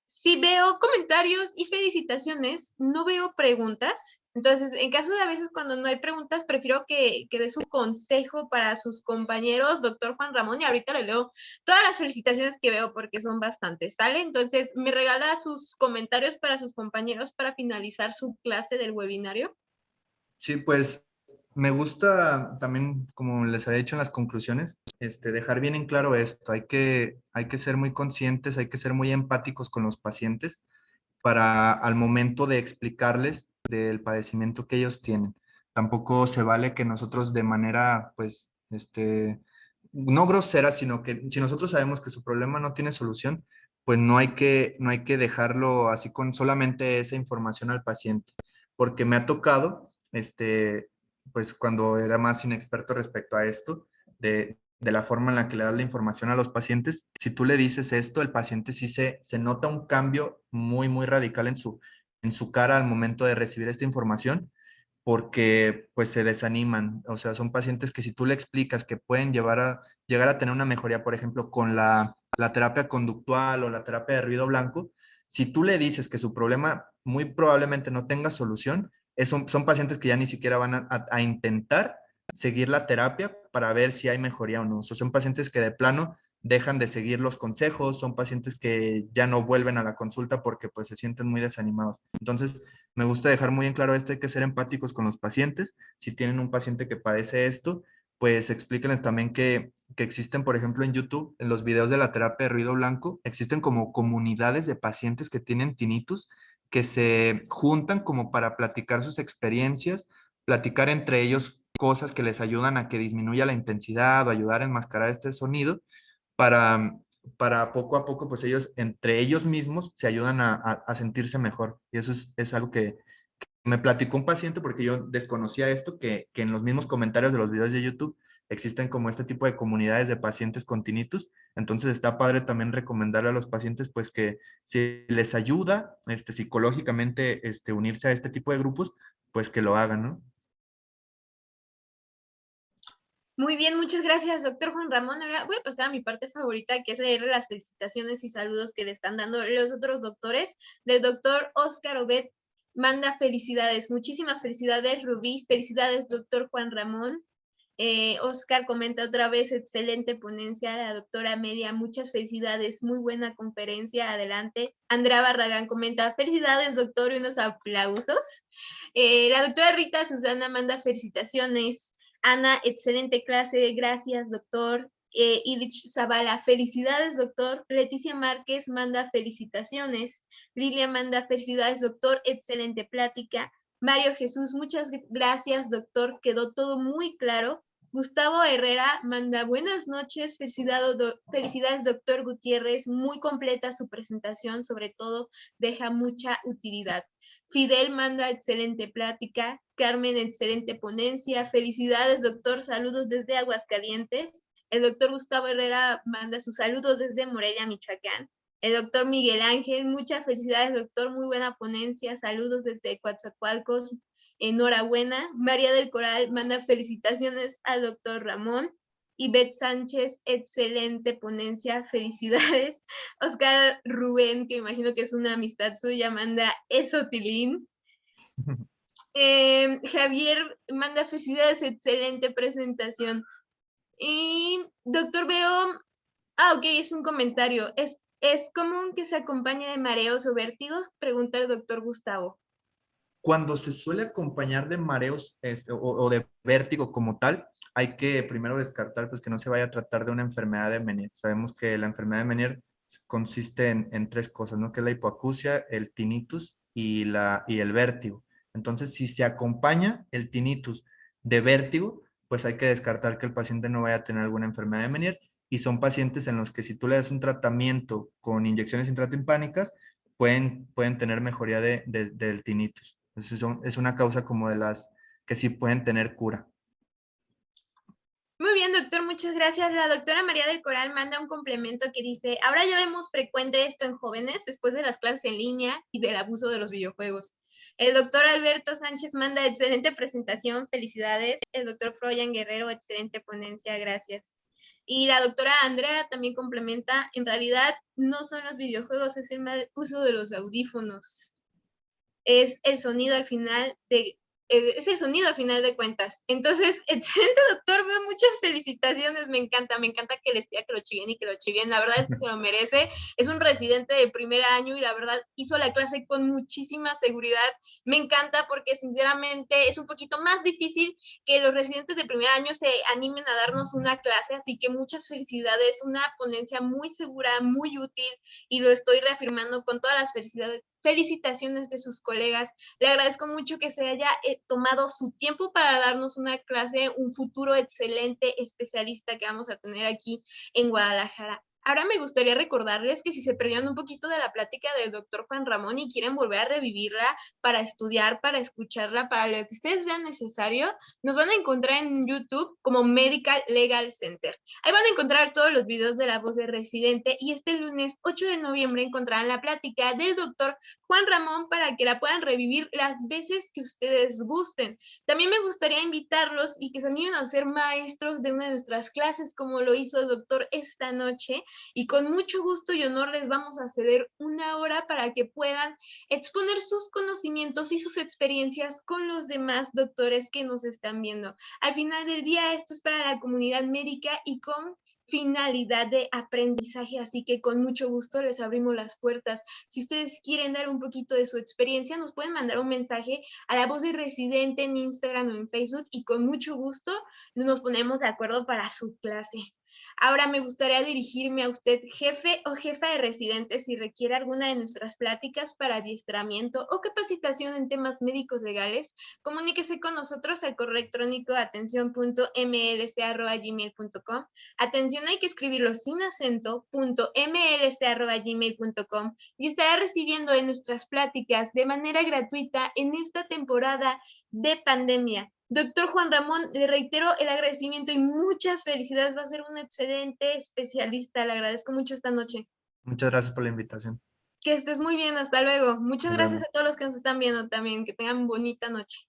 Si veo comentarios y felicitaciones, no veo preguntas. Entonces, en caso de a veces cuando no hay preguntas, prefiero que dé su consejo para sus compañeros, doctor Juan Ramón, y ahorita le leo todas las felicitaciones que veo porque son bastantes, ¿sale? Entonces, ¿me regala sus comentarios para sus compañeros para finalizar su clase del webinario? Sí, pues me gusta también, como les había dicho en las conclusiones, dejar bien en claro esto. Hay que ser muy conscientes, hay que ser muy empáticos con los pacientes para al momento de explicarles del padecimiento que ellos tienen. Tampoco se vale que nosotros de manera, pues, no grosera, sino que si nosotros sabemos que su problema no tiene solución, pues no hay que dejarlo así con solamente esa información al paciente, porque me ha tocado, pues cuando era más inexperto respecto a esto, de la forma en la que le das la información a los pacientes, si tú le dices esto, el paciente sí se nota un cambio muy, muy radical en su cara al momento de recibir esta información, porque pues se desaniman. O sea, son pacientes que si tú le explicas que pueden llegar a tener una mejoría, por ejemplo, con la terapia conductual o la terapia de ruido blanco, si tú le dices que su problema muy probablemente no tenga solución, son pacientes que ya ni siquiera van a intentar seguir la terapia para ver si hay mejoría o no. O sea, son pacientes que de plano dejan de seguir los consejos, son pacientes que ya no vuelven a la consulta porque pues se sienten muy desanimados. Entonces, me gusta dejar muy en claro esto, hay que ser empáticos con los pacientes. Si tienen un paciente que padece esto, pues explíquenle también que existen, por ejemplo, en YouTube, en los videos de la terapia de ruido blanco, existen como comunidades de pacientes que tienen tinnitus que se juntan como para platicar sus experiencias, platicar entre ellos cosas que les ayudan a que disminuya la intensidad o ayudar a enmascarar este sonido para, para poco a poco, pues ellos, entre ellos mismos, se ayudan a sentirse mejor. Y eso es algo que me platicó un paciente porque yo desconocía esto, que en los mismos comentarios de los videos de YouTube existen como este tipo de comunidades de pacientes con tinnitus. Entonces está padre también recomendarle a los pacientes pues que si les ayuda psicológicamente unirse a este tipo de grupos, pues que lo hagan, ¿no? Muy bien, muchas gracias, doctor Juan Ramón. Ahora voy a pasar a mi parte favorita, que es leer las felicitaciones y saludos que le están dando los otros doctores. Del doctor Oscar Obed manda felicidades, muchísimas felicidades, Rubí. Felicidades, doctor Juan Ramón. Oscar comenta otra vez, excelente ponencia, la doctora Amelia, muchas felicidades, muy buena conferencia, adelante. Andrea Barragán comenta, felicidades doctor y unos aplausos. La doctora Rita Susana manda felicitaciones. Ana, excelente clase, gracias doctor. Ilich Zavala, felicidades doctor. Leticia Márquez manda felicitaciones. Lilia manda felicidades doctor, excelente plática. Mario Jesús, muchas gracias, doctor. Quedó todo muy claro. Gustavo Herrera manda buenas noches. Felicidades, doctor Gutiérrez. Muy completa su presentación, sobre todo deja mucha utilidad. Fidel manda excelente plática. Carmen, excelente ponencia. Felicidades, doctor. Saludos desde Aguascalientes. El doctor Gustavo Herrera manda sus saludos desde Morelia, Michoacán. El doctor Miguel Ángel, muchas felicidades, doctor, muy buena ponencia, saludos desde Coatzacoalcos, enhorabuena. María del Coral manda felicitaciones al doctor Ramón. Ivette Sánchez, excelente ponencia, felicidades. Oscar Rubén, que imagino que es una amistad suya, manda eso, Tilín. Javier manda felicidades, excelente presentación. Y doctor Veo, ok, es un comentario. ¿Es común que se acompañe de mareos o vértigos? Pregunta el doctor Gustavo. Cuando se suele acompañar de mareos o de vértigo como tal, hay que primero descartar pues, que no se vaya a tratar de una enfermedad de Meniere. Sabemos que la enfermedad de Meniere consiste en tres cosas, ¿no? Que es la hipoacusia, el tinnitus y el vértigo. Entonces, si se acompaña el tinnitus de vértigo, pues hay que descartar que el paciente no vaya a tener alguna enfermedad de Meniere. Y son pacientes en los que si tú le das un tratamiento con inyecciones intratimpánicas, pueden tener mejoría del tinnitus. Entonces es una causa como de las que sí pueden tener cura. Muy bien, doctor, muchas gracias. La doctora María del Coral manda un complemento que dice, ahora ya vemos frecuente esto en jóvenes después de las clases en línea y del abuso de los videojuegos. El doctor Alberto Sánchez manda excelente presentación, felicidades. El doctor Froyan Guerrero, excelente ponencia, gracias. Y la doctora Andrea también complementa, en realidad no son los videojuegos, es el mal uso de los audífonos. Es el sonido al final es el sonido al final de cuentas. Entonces, excelente doctor, veo muchas felicitaciones, me encanta que les pida que lo chivien y que lo chivien, la verdad es que se lo merece, es un residente de primer año y la verdad hizo la clase con muchísima seguridad, me encanta porque sinceramente es un poquito más difícil que los residentes de primer año se animen a darnos una clase, así que muchas felicidades, una ponencia muy segura, muy útil y lo estoy reafirmando con todas las felicitaciones de sus colegas. Le agradezco mucho que se haya tomado su tiempo para darnos una clase, un futuro excelente especialista que vamos a tener aquí en Guadalajara. Ahora me gustaría recordarles que si se perdieron un poquito de la plática del doctor Juan Ramón y quieren volver a revivirla para estudiar, para escucharla, para lo que ustedes vean necesario, nos van a encontrar en YouTube como Medical Legal Center. Ahí van a encontrar todos los videos de La Voz de Residente y este lunes 8 de noviembre encontrarán la plática del doctor Juan Ramón para que la puedan revivir las veces que ustedes gusten. También me gustaría invitarlos y que se animen a ser maestros de una de nuestras clases como lo hizo el doctor esta noche y con mucho gusto y honor les vamos a ceder una hora para que puedan exponer sus conocimientos y sus experiencias con los demás doctores que nos están viendo. Al final del día esto es para la comunidad médica y con finalidad de aprendizaje, así que con mucho gusto les abrimos las puertas. Si ustedes quieren dar un poquito de su experiencia, nos pueden mandar un mensaje a La Voz de Residente en Instagram o en Facebook y con mucho gusto nos ponemos de acuerdo para su clase. Ahora me gustaría dirigirme a usted, jefe o jefa de residentes, si requiere alguna de nuestras pláticas para adiestramiento o capacitación en temas médicos legales, comuníquese con nosotros al correo electrónico atención.mlc@gmail.com. Atención, hay que escribirlo sin acento, .mlc@gmail.com, y estará recibiendo en nuestras pláticas de manera gratuita en esta temporada de pandemia. Doctor Juan Ramón, le reitero el agradecimiento y muchas felicidades. Va a ser un excelente especialista. Le agradezco mucho esta noche. Muchas gracias por la invitación. Que estés muy bien. Hasta luego. Muchas Nos gracias vemos. a todos los que nos están viendo también. Que tengan bonita noche.